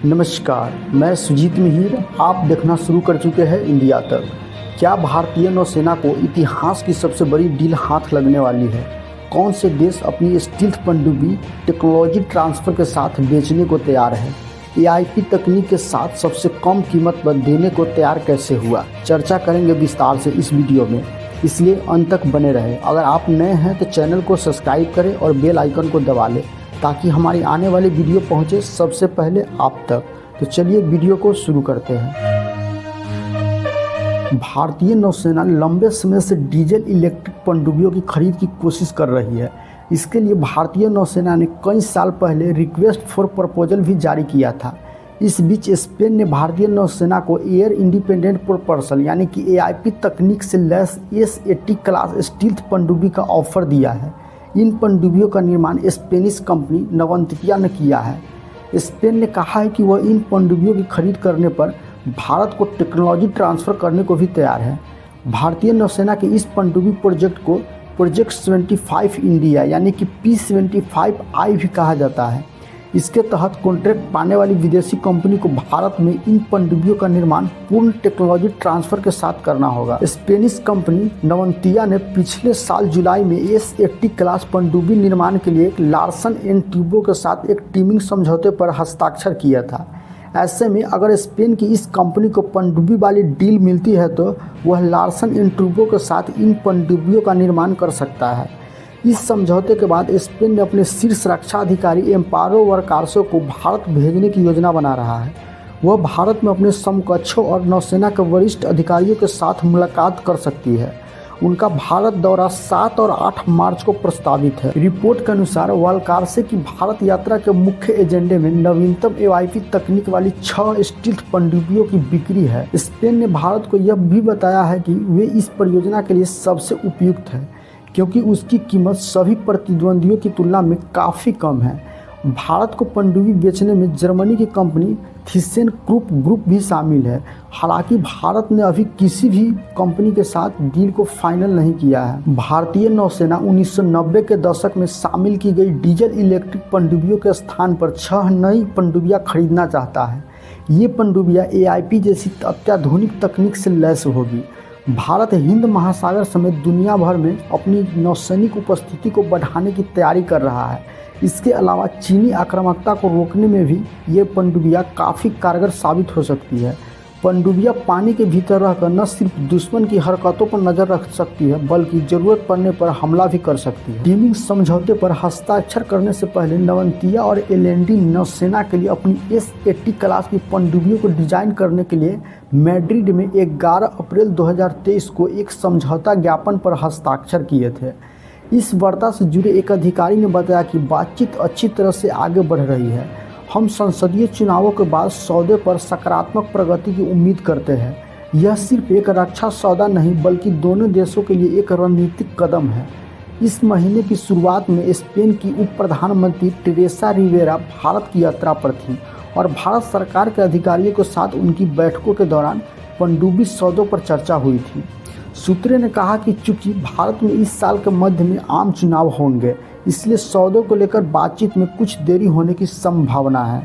नमस्कार, मैं सुजीत मिहिर। आप देखना शुरू कर चुके हैं इंडिया तक। क्या भारतीय नौसेना को इतिहास की सबसे बड़ी डील हाथ लगने वाली है? कौन से देश अपनी स्टील्थ पनडुब्बी टेक्नोलॉजी ट्रांसफ़र के साथ बेचने को तैयार है? एआईपी तकनीक के साथ सबसे कम कीमत पर देने को तैयार कैसे हुआ? चर्चा करेंगे विस्तार से इस वीडियो में, इसलिए अंत तक बने रहें। अगर आप नए हैं तो चैनल को सब्सक्राइब करें और बेल आइकन को दबा लें ताकि हमारी आने वाली वीडियो पहुंचे सबसे पहले आप तक। तो चलिए वीडियो को शुरू करते हैं। भारतीय नौसेना लंबे समय से डीजल इलेक्ट्रिक पनडुब्बियों की खरीद की कोशिश कर रही है। इसके लिए भारतीय नौसेना ने कई साल पहले रिक्वेस्ट फॉर प्रपोजल भी जारी किया था। इस बीच स्पेन ने भारतीय नौसेना को एयर इंडिपेंडेंट प्रोपल्शन यानी कि एआईपी तकनीक से लैस S-80 क्लास स्टील्थ पनडुब्बी का ऑफर दिया है। इन पनडुब्बियों का निर्माण स्पेनिश कंपनी नवंतिया ने किया है। स्पेन ने कहा है कि वह इन पनडुब्बियों की खरीद करने पर भारत को टेक्नोलॉजी ट्रांसफ़र करने को भी तैयार है। भारतीय नौसेना के इस पनडुब्बी प्रोजेक्ट को प्रोजेक्ट 75 इंडिया यानी कि P75I भी कहा जाता है। इसके तहत कॉन्ट्रैक्ट पाने वाली विदेशी कंपनी को भारत में इन पनडुब्बियों का निर्माण पूर्ण टेक्नोलॉजी ट्रांसफ़र के साथ करना होगा। स्पेनिश कंपनी नवंतिया ने पिछले साल जुलाई में S-80 क्लास पनडुब्बी निर्माण के लिए लार्सन एंड ट्यूब्रो के साथ एक टीमिंग समझौते पर हस्ताक्षर किया था। ऐसे में अगर स्पेन की इस कंपनी को पनडुब्बी वाली डील मिलती है तो वह लार्सन एंड ट्यूब्रो के साथ इन पनडुब्बियों का निर्माण कर सकता है। इस समझौते के बाद स्पेन ने अपने शीर्ष रक्षा अधिकारी एम्पारो वर्कार्सो को भारत भेजने की योजना बना रहा है। वह भारत में अपने समकक्षों और नौसेना के वरिष्ठ अधिकारियों के साथ मुलाकात कर सकती है। उनका भारत दौरा 7 और 8 मार्च को प्रस्तावित है। रिपोर्ट के अनुसार वर्कार्से की भारत यात्रा के मुख्य एजेंडे में नवीनतम एआईपी तकनीक वाली 6 स्टील्थ पनडुब्बियों की बिक्री है। स्पेन ने भारत को यह भी बताया है कि वे इस परियोजना के लिए सबसे उपयुक्त है क्योंकि उसकी कीमत सभी प्रतिद्वंदियों की तुलना में काफ़ी कम है। भारत को पनडुब्बी बेचने में जर्मनी की कंपनी थिसेन ग्रुप भी शामिल है। हालांकि भारत ने अभी किसी भी कंपनी के साथ डील को फाइनल नहीं किया है। भारतीय नौसेना 1990 के दशक में शामिल की गई डीजल इलेक्ट्रिक पनडुब्बियों के स्थान पर 6 नई पनडुब्बियां खरीदना चाहता है। ये पनडुब्बियां एआईपी जैसी अत्याधुनिक तकनीक से लैस होगी। भारत हिंद महासागर समेत दुनिया भर में अपनी नौसैनिक उपस्थिति को बढ़ाने की तैयारी कर रहा है। इसके अलावा चीनी आक्रामकता को रोकने में भी ये पनडुब्बियां काफ़ी कारगर साबित हो सकती है। पनडुब्बियां पानी के भीतर रहकर न सिर्फ दुश्मन की हरकतों पर नज़र रख सकती है बल्कि ज़रूरत पड़ने पर हमला भी कर सकती है। टीमिंग समझौते पर हस्ताक्षर करने से पहले नवंतिया और एलएनडी नौसेना के लिए अपनी S-80 क्लास की पनडुब्बियों को डिजाइन करने के लिए मैड्रिड में 11 अप्रैल 2023 को एक समझौता ज्ञापन पर हस्ताक्षर किए थे। इस वार्ता से जुड़े एक अधिकारी ने बताया कि बातचीत अच्छी तरह से आगे बढ़ रही है। हम संसदीय चुनावों के बाद सौदे पर सकारात्मक प्रगति की उम्मीद करते हैं। यह सिर्फ एक रक्षा सौदा नहीं बल्कि दोनों देशों के लिए एक रणनीतिक कदम है। इस महीने की शुरुआत में स्पेन की उप प्रधानमंत्री टेरेसा रिवेरा भारत की यात्रा पर थी और भारत सरकार के अधिकारियों के साथ उनकी बैठकों के दौरान पनडुब्बी सौदों पर चर्चा हुई थी। सूत्रों ने कहा कि चूंकि भारत में इस साल के मध्य में आम चुनाव होंगे, इसलिए सौदों को लेकर बातचीत में कुछ देरी होने की संभावना है।